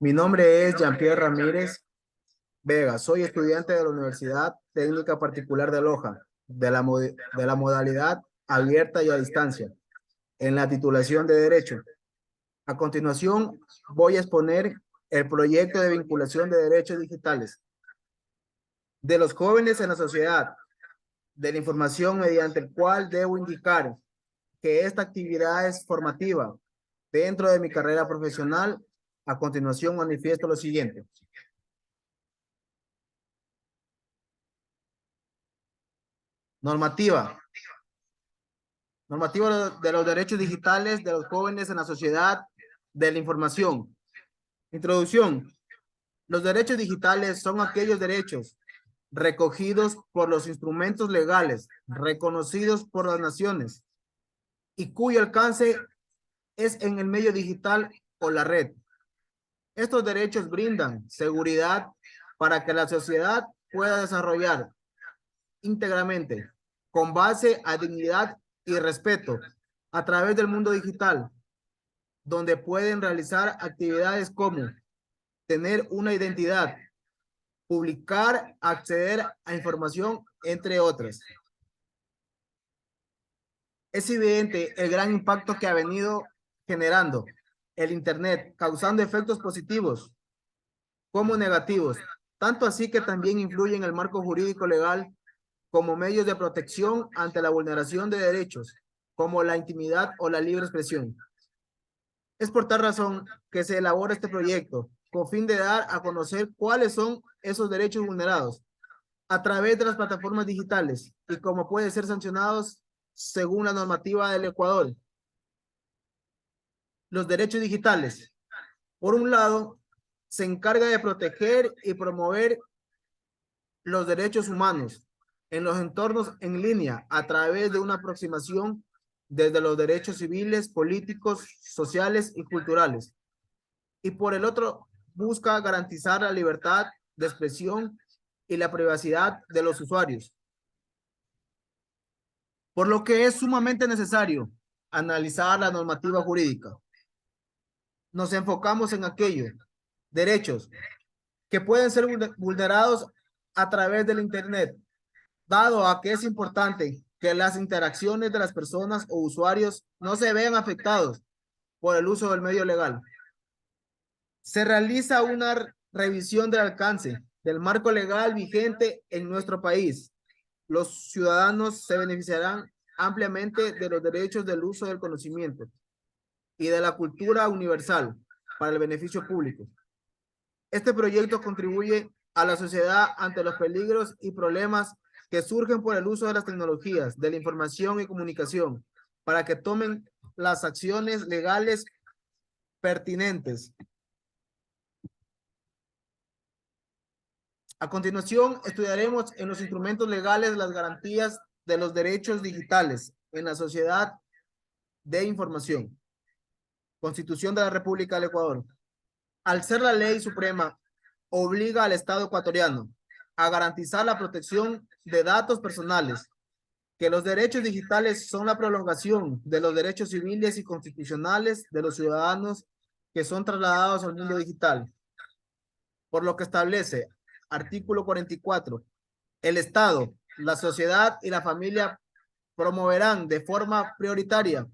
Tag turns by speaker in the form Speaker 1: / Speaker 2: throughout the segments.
Speaker 1: Mi nombre es Jean-Pierre Ramírez Vega. Soy estudiante de la Universidad Técnica Particular de Loja, de la modalidad abierta y a distancia, en la titulación de Derecho. A continuación, voy a exponer el proyecto de vinculación de derechos digitales de los jóvenes en la sociedad de la información, mediante el cual debo indicar que esta actividad es formativa dentro de mi carrera profesional. A continuación, manifiesto lo siguiente. Normativa. Normativa de los derechos digitales de los jóvenes en la sociedad de la información. Introducción. Los derechos digitales son aquellos derechos recogidos por los instrumentos legales reconocidos por las naciones y cuyo alcance es en el medio digital o la red. Estos derechos brindan seguridad para que la sociedad pueda desarrollar íntegramente, con base a dignidad y respeto, a través del mundo digital, donde pueden realizar actividades como tener una identidad, publicar, acceder a información, entre otras. Es evidente el gran impacto que ha venido generando el Internet, causando efectos positivos como negativos, tanto así que también influye en el marco jurídico legal como medios de protección ante la vulneración de derechos, como la intimidad o la libre expresión. Es por tal razón que se elabora este proyecto, con fin de dar a conocer cuáles son esos derechos vulnerados a través de las plataformas digitales y cómo pueden ser sancionados según la normativa del Ecuador. Los derechos digitales, por un lado, se encarga de proteger y promover los derechos humanos en los entornos en línea a través de una aproximación desde los derechos civiles, políticos, sociales y culturales. Y por el otro, busca garantizar la libertad de expresión y la privacidad de los usuarios. Por lo que es sumamente necesario analizar la normativa jurídica. Nos enfocamos en aquellos derechos que pueden ser vulnerados a través del Internet, dado a que es importante que las interacciones de las personas o usuarios no se vean afectados por el uso del medio legal. Se realiza una revisión del alcance del marco legal vigente en nuestro país. Los ciudadanos se beneficiarán ampliamente de los derechos del uso del conocimiento y de la cultura universal para el beneficio público. Este proyecto contribuye a la sociedad ante los peligros y problemas que surgen por el uso de las tecnologías de la información y comunicación para que tomen las acciones legales pertinentes. A continuación, estudiaremos en los instrumentos legales las garantías de los derechos digitales en la sociedad de información. Constitución de la República del Ecuador. Al ser la ley suprema, obliga al Estado ecuatoriano a garantizar la protección de datos personales, que los derechos digitales son la prolongación de los derechos civiles y constitucionales de los ciudadanos que son trasladados al mundo digital. Por lo que establece, artículo 44, el Estado, la sociedad y la familia promoverán de forma prioritaria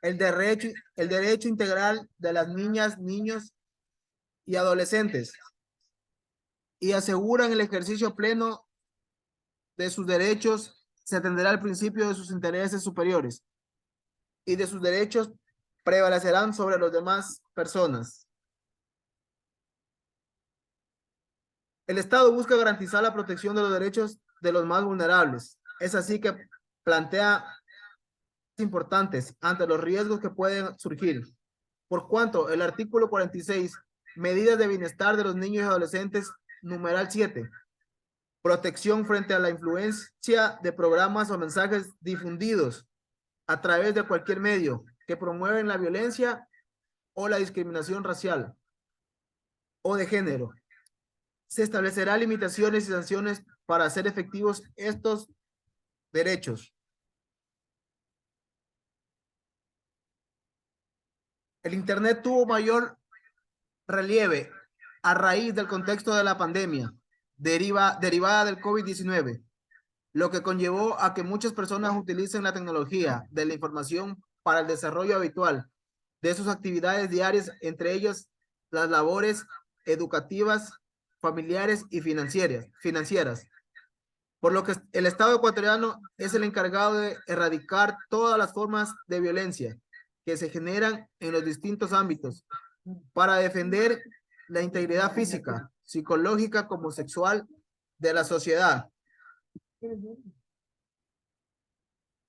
Speaker 1: el derecho integral de las niñas, niños y adolescentes y aseguran el ejercicio pleno de sus derechos. Se atenderá al principio de sus intereses superiores y de sus derechos prevalecerán sobre los demás personas. El Estado busca garantizar la protección de los derechos de los más vulnerables. Es así que plantea importantes ante los riesgos que pueden surgir. Por cuanto el artículo 46, medidas de bienestar de los niños y adolescentes, numeral 7, protección frente a la influencia de programas o mensajes difundidos a través de cualquier medio que promueven la violencia o la discriminación racial o de género. Se establecerá limitaciones y sanciones para hacer efectivos estos derechos. El Internet tuvo mayor relieve A raíz del contexto de la pandemia derivada del COVID-19, lo que conllevó a que muchas personas utilicen la tecnología de la información para el desarrollo habitual de sus actividades diarias, entre ellas las labores educativas, familiares y financieras. Por lo que el Estado ecuatoriano es el encargado de erradicar todas las formas de violencia que se generan en los distintos ámbitos para defender la integridad física, psicológica como sexual de la sociedad.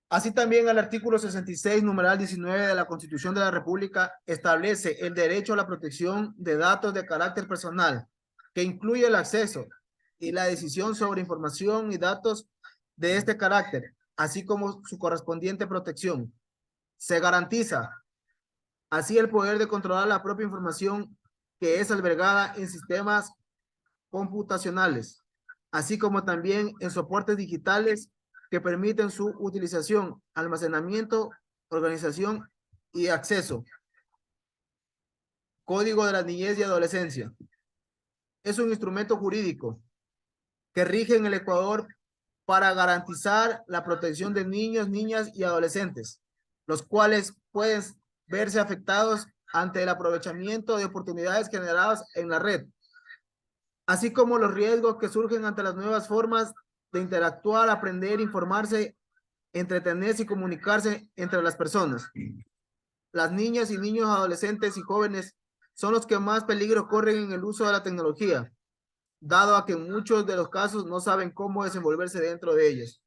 Speaker 1: Así también el artículo 66, numeral 19 de la Constitución de la República establece el derecho a la protección de datos de carácter personal, que incluye el acceso y la decisión sobre información y datos de este carácter, así como su correspondiente protección. Se garantiza así el poder de controlar la propia información que es albergada en sistemas computacionales, así como también en soportes digitales que permiten su utilización, almacenamiento, organización y acceso. Código de la Niñez y Adolescencia. Es un instrumento jurídico que rige en el Ecuador para garantizar la protección de niños, niñas y adolescentes, los cuales pueden verse afectados ante el aprovechamiento de oportunidades generadas en la red, así como los riesgos que surgen ante las nuevas formas de interactuar, aprender, informarse, entretenerse y comunicarse entre las personas. Las niñas y niños, adolescentes y jóvenes son los que más peligro corren en el uso de la tecnología, dado a que en muchos de los casos no saben cómo desenvolverse dentro de ellos.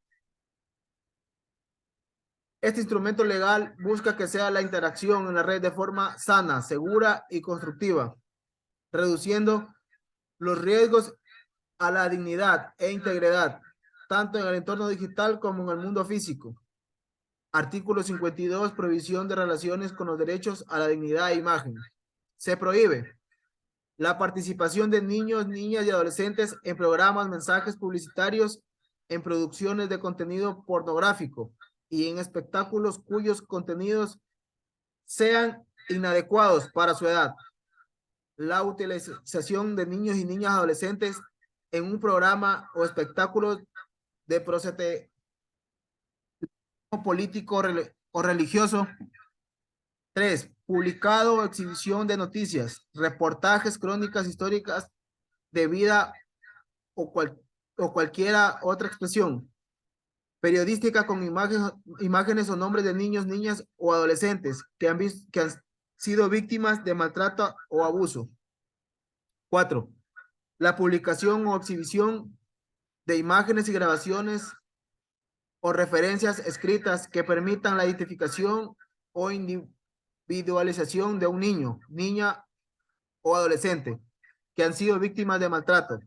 Speaker 1: Este instrumento legal busca que sea la interacción en la red de forma sana, segura y constructiva, reduciendo los riesgos a la dignidad e integridad, tanto en el entorno digital como en el mundo físico. Artículo 52, prohibición de relaciones con los derechos a la dignidad e imagen. Se prohíbe la participación de niños, niñas y adolescentes en programas, mensajes publicitarios, en producciones de contenido pornográfico y en espectáculos cuyos contenidos sean inadecuados para su edad. La utilización de niños y niñas adolescentes en un programa o espectáculo de proselitismo político o religioso. 3. Publicado o exhibición de noticias, reportajes, crónicas históricas de vida o, o cualquiera otra expresión periodística con imágenes o nombres de niños, niñas o adolescentes que han sido víctimas de maltrato o abuso. 4. La publicación o exhibición de imágenes y grabaciones o referencias escritas que permitan la identificación o individualización de un niño, niña o adolescente que han sido víctimas de maltrato,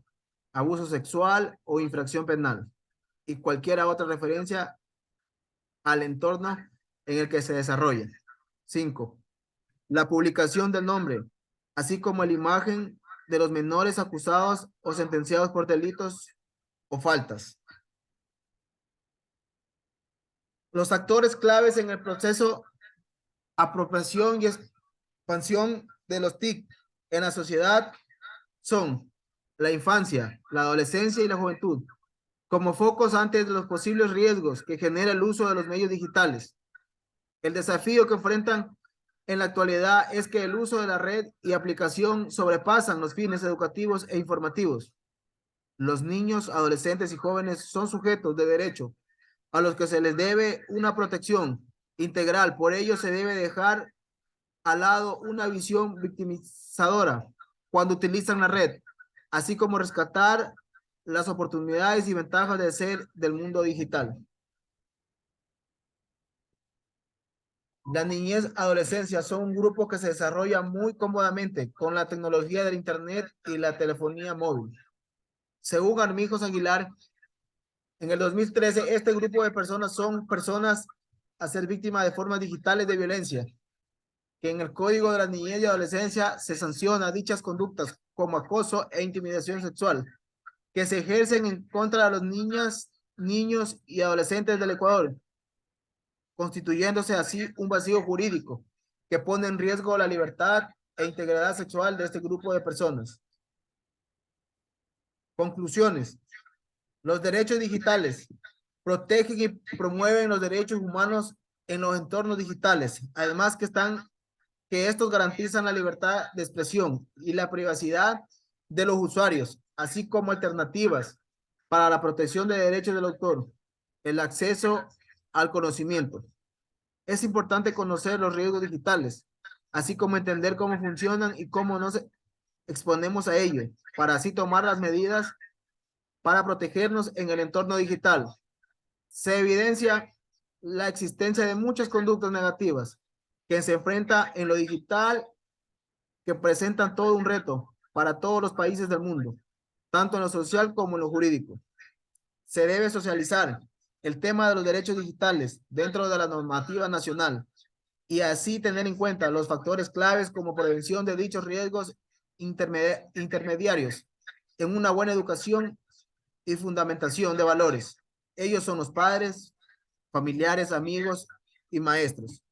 Speaker 1: abuso sexual o infracción penal, y cualquier otra referencia al entorno en el que se desarrolla. 5. La publicación del nombre, así como la imagen de los menores acusados o sentenciados por delitos o faltas. Los actores claves en el proceso apropiación y expansión de los TIC en la sociedad son la infancia, la adolescencia y la juventud, como focos ante los posibles riesgos que genera el uso de los medios digitales. El desafío que enfrentan en la actualidad es que el uso de la red y aplicación sobrepasan los fines educativos e informativos. Los niños, adolescentes y jóvenes son sujetos de derecho a los que se les debe una protección integral. Por ello se debe dejar al lado una visión victimizadora cuando utilizan la red, así como rescatar las oportunidades y ventajas de ser del mundo digital. La niñez adolescencia son un grupo que se desarrolla muy cómodamente con la tecnología del internet y la telefonía móvil. Según Armijos Aguilar, en el 2013 este grupo de personas son personas a ser víctimas de formas digitales de violencia, que en el Código de la Niñez y Adolescencia se sanciona dichas conductas como acoso e intimidación sexual, que se ejercen en contra de las niñas, niños y adolescentes del Ecuador, constituyéndose así un vacío jurídico que pone en riesgo la libertad e integridad sexual de este grupo de personas. Conclusiones. Los derechos digitales protegen y promueven los derechos humanos en los entornos digitales. Además que estos garantizan la libertad de expresión y la privacidad de los usuarios, así como alternativas para la protección de derechos del autor, el acceso al conocimiento. Es importante conocer los riesgos digitales, así como entender cómo funcionan y cómo nos exponemos a ello, para así tomar las medidas para protegernos en el entorno digital. Se evidencia la existencia de muchas conductas negativas que se enfrentan en lo digital, que presentan todo un reto para todos los países del mundo, tanto en lo social como en lo jurídico. Se debe socializar el tema de los derechos digitales dentro de la normativa nacional y así tener en cuenta los factores claves como prevención de dichos riesgos intermediarios en una buena educación y fundamentación de valores. Ellos son los padres, familiares, amigos y maestros.